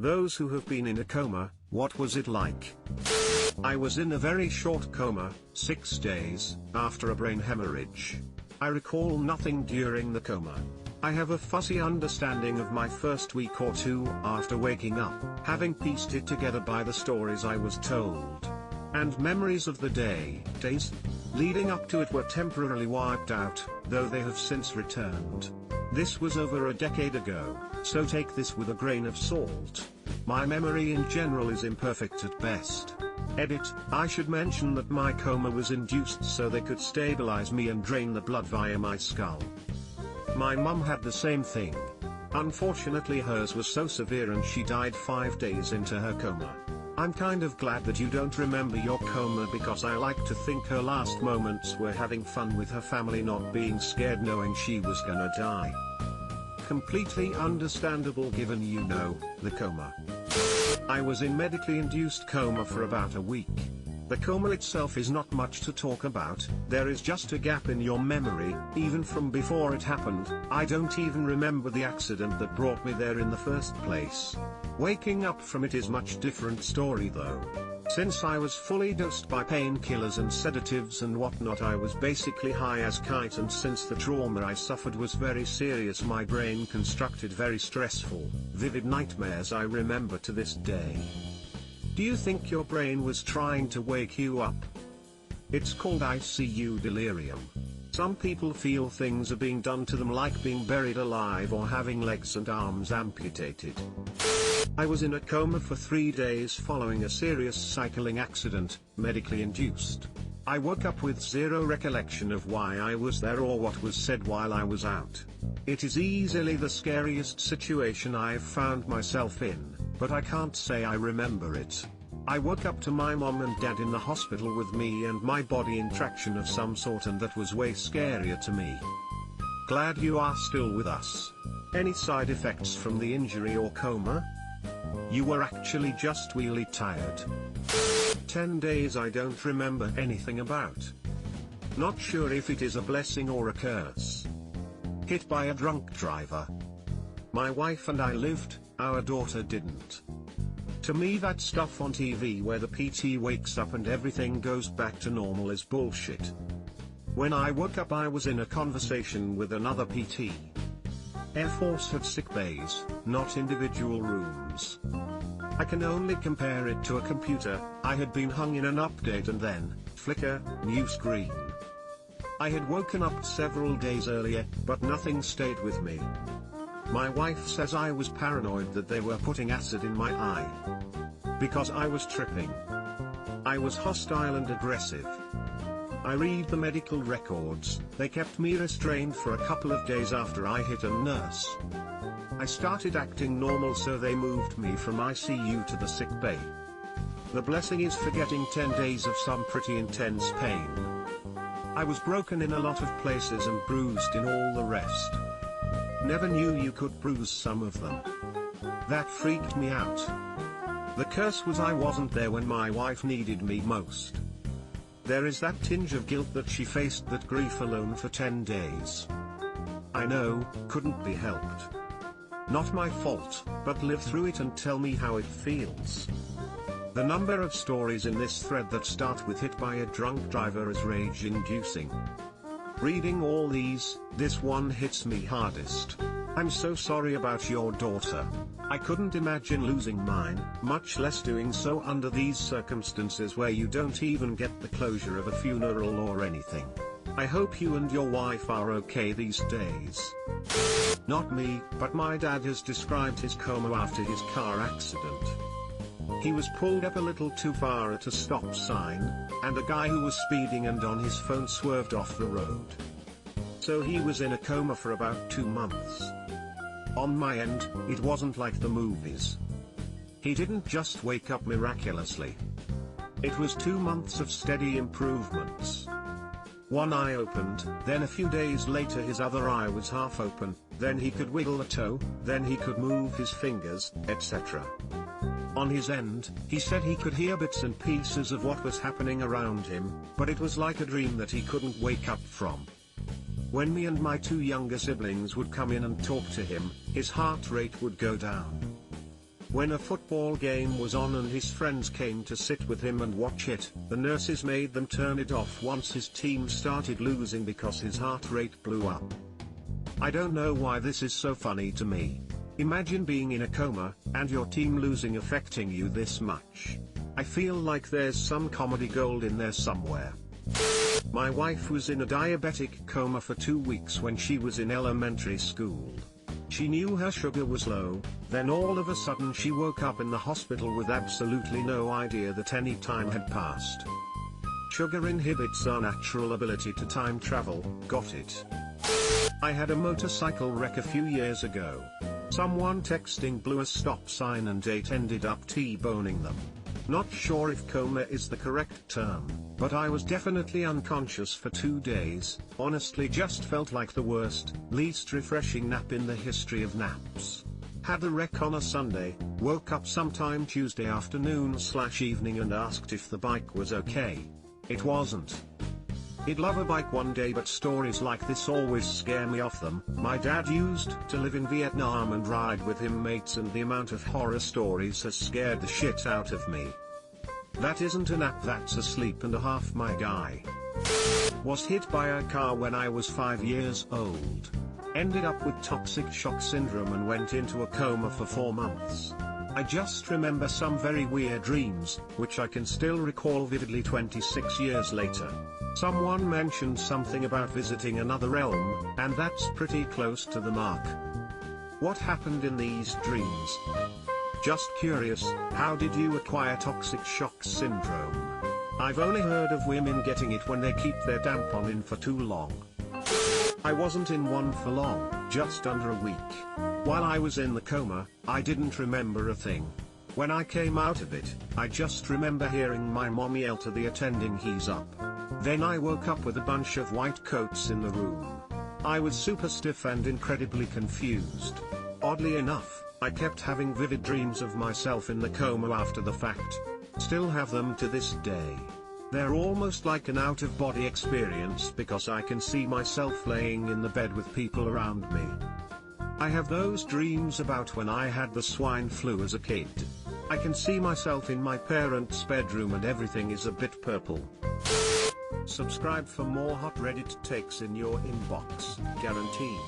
Those who have been in a coma, what was it like? I was in a very short coma, 6 days, after a brain hemorrhage. I recall nothing during the coma. I have a fuzzy understanding of my first week or two after waking up, having pieced it together by the stories I was told. And memories of the days leading up to it were temporarily wiped out, though they have since returned. This was over a decade ago, so take this with a grain of salt. My memory in general is imperfect at best. Edit, I should mention that my coma was induced so they could stabilize me and drain the blood via my skull. My mum had the same thing. Unfortunately hers was so severe and she died 5 days into her coma. I'm kind of glad that you don't remember your coma because I like to think her last moments were having fun with her family, not being scared knowing she was gonna die. Completely understandable given the coma. I was in medically induced coma for about a week. The coma itself is not much to talk about, there is just a gap in your memory, even from before it happened. I don't even remember the accident that brought me there in the first place. Waking up from it is much different story though. Since I was fully dosed by painkillers and sedatives and whatnot, I was basically high as kite, and since the trauma I suffered was very serious, my brain constructed very stressful, vivid nightmares I remember to this day. Do you think your brain was trying to wake you up? It's called ICU delirium. Some people feel things are being done to them, like being buried alive or having legs and arms amputated. I was in a coma for 3 days following a serious cycling accident, medically induced. I woke up with zero recollection of why I was there or what was said while I was out. It is easily the scariest situation I've found myself in, but I can't say I remember it. I woke up to my mom and dad in the hospital with me and my body in traction of some sort, and that was way scarier to me. Glad you are still with us. Any side effects from the injury or coma? You were actually just really tired. 10 days I don't remember anything about. Not sure if it is a blessing or a curse. Hit by a drunk driver. My wife and I lived, our daughter didn't. To me that stuff on TV where the PT wakes up and everything goes back to normal is bullshit. When I woke up I was in a conversation with another PT. Air Force had sick bays, not individual rooms. I can only compare it to a computer. I had been hung in an update and then, flicker, new screen. I had woken up several days earlier, but nothing stayed with me. My wife says I was paranoid that they were putting acid in my eye. Because I was tripping. I was hostile and aggressive. I read the medical records, they kept me restrained for a couple of days after I hit a nurse. I started acting normal, so they moved me from ICU to the sick bay. The blessing is forgetting 10 days of some pretty intense pain. I was broken in a lot of places and bruised in all the rest. Never knew you could bruise some of them. That freaked me out. The curse was I wasn't there when my wife needed me most. There is that tinge of guilt that she faced that grief alone for 10 days. I know, couldn't be helped. Not my fault, but live through it and tell me how it feels. The number of stories in this thread that start with hit by a drunk driver is rage-inducing. Reading all these, this one hits me hardest. I'm so sorry about your daughter. I couldn't imagine losing mine, much less doing so under these circumstances where you don't even get the closure of a funeral or anything. I hope you and your wife are okay these days. Not me, but my dad has described his coma after his car accident. He was pulled up a little too far at a stop sign, and a guy who was speeding and on his phone swerved off the road. So he was in a coma for about 2 months. On my end, it wasn't like the movies. He didn't just wake up miraculously. It was 2 months of steady improvements. One eye opened, then a few days later his other eye was half open, then he could wiggle a toe, then he could move his fingers, etc. On his end, he said he could hear bits and pieces of what was happening around him, but it was like a dream that he couldn't wake up from. When me and my 2 younger siblings would come in and talk to him, his heart rate would go down. When a football game was on and his friends came to sit with him and watch it, the nurses made them turn it off once his team started losing because his heart rate blew up. I don't know why this is so funny to me. Imagine being in a coma, and your team losing affecting you this much. I feel like there's some comedy gold in there somewhere. My wife was in a diabetic coma for 2 weeks when she was in elementary school. She knew her sugar was low, then all of a sudden she woke up in the hospital with absolutely no idea that any time had passed. Sugar inhibits our natural ability to time travel, got it? I had a motorcycle wreck a few years ago. Someone texting blew a stop sign and 8 ended up T-boning them. Not sure if coma is the correct term, but I was definitely unconscious for 2 days, honestly just felt like the worst, least refreshing nap in the history of naps. Had the wreck on a Sunday, woke up sometime Tuesday afternoon/evening and asked if the bike was okay. It wasn't. He'd love a bike one day, but stories like this always scare me off them. My dad used to live in Vietnam and ride with him mates, and the amount of horror stories has scared the shit out of me. That isn't a nap, that's a sleep and a half, my guy. Was hit by a car when I was 5 years old. Ended up with toxic shock syndrome and went into a coma for 4 months. I just remember some very weird dreams, which I can still recall vividly 26 years later. Someone mentioned something about visiting another realm, and that's pretty close to the mark. What happened in these dreams? Just curious, how did you acquire toxic shock syndrome? I've only heard of women getting it when they keep their tampon in for too long. I wasn't in one for long, just under a week. While I was in the coma, I didn't remember a thing. When I came out of it, I just remember hearing my mom yell to the attending, "He's up." Then I woke up with a bunch of white coats in the room. I was super stiff and incredibly confused. Oddly enough, I kept having vivid dreams of myself in the coma after the fact. Still have them to this day. They're almost like an out-of-body experience because I can see myself laying in the bed with people around me. I have those dreams about when I had the swine flu as a kid. I can see myself in my parents' bedroom and everything is a bit purple. Subscribe for more hot Reddit takes in your inbox, guaranteed.